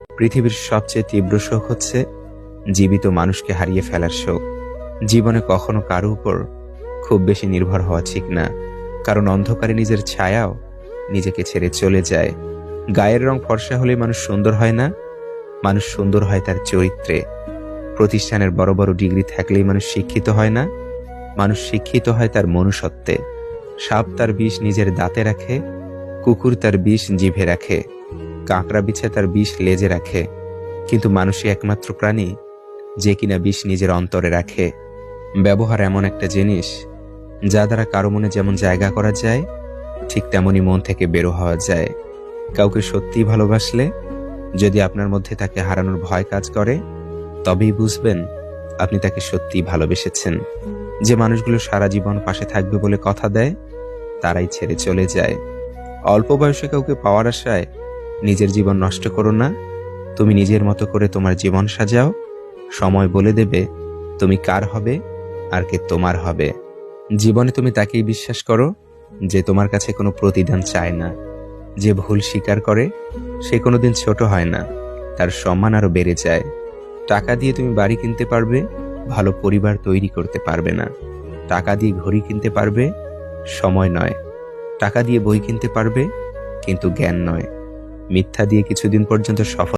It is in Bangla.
পৃথিবীর সবচেয়ে তীব্র শোক হচ্ছে জীবিত মানুষকে হারিয়ে ফেলার শোক। জীবনে কখনো কারো উপর খুব বেশি নির্ভর হওয়া ঠিক না, কারণ অন্ধকারে নিজের ছায়াও নিজেকে ছেড়ে চলে যায়। গায়ের রং ফর্সা হলে মানুষ সুন্দর হয় না, মানুষ সুন্দর হয় তার চরিত্রে। প্রতিষ্ঠানের বড় বড় ডিগ্রি থাকলেই মানুষ শিক্ষিত হয় না, মানুষ শিক্ষিত হয় তার মনুষ্যত্বে। সাপ তার বিষ নিজের দাঁতে রাখে, কুকুর তার বিষ জিভে রাখে, কাঁকড়া বিছে তার বিষ লেজে রাখে, কিন্তু মানুষই একমাত্র প্রাণী যে কিনা বিষ নিজের অন্তরে রাখে। ব্যবহার এমন একটা জিনিস যা দ্বারা কারো মনে যেমন জায়গা করা যায়, ঠিক তেমনই মন থেকে বেরো হওয়া যায়। কাউকে সত্যিই ভালোবাসলে যদি আপনার মধ্যে তাকে হারানোর ভয় কাজ করে, তবেই বুঝবেন আপনি তাকে সত্যিই ভালোবেসেছেন। যে মানুষগুলো সারা জীবন পাশে থাকবে বলে কথা দেয়, তারাই ছেড়ে চলে যায়। অল্প বয়সে কাউকে পাওয়ার আশায় নিজের জীবন নষ্ট করো না। তুমি নিজের মতো করে তোমার জীবন সাজাও। সময় বলে দেবে তুমি কার হবে আর কে তোমার হবে। জীবনে তুমি তাকেই বিশ্বাস করো যে তোমার কাছে কোনো প্রতিদান চায় না। যে ভুল স্বীকার করে সে কোনোদিন ছোট হয় না, তার সম্মান আরো বেড়ে যায়। টাকা দিয়ে তুমি বাড়ি কিনতে পারবে, ভালো পরিবার তৈরি করতে পারবে না। টাকা দিয়ে ঘড়ি কিনতে পারবে, সময় নয়। টাকা দিয়ে বই কিনতে পারবে, কিন্তু জ্ঞান নয়। মিথ্যা দিয়ে কিছুদিন পর্যন্ত সফল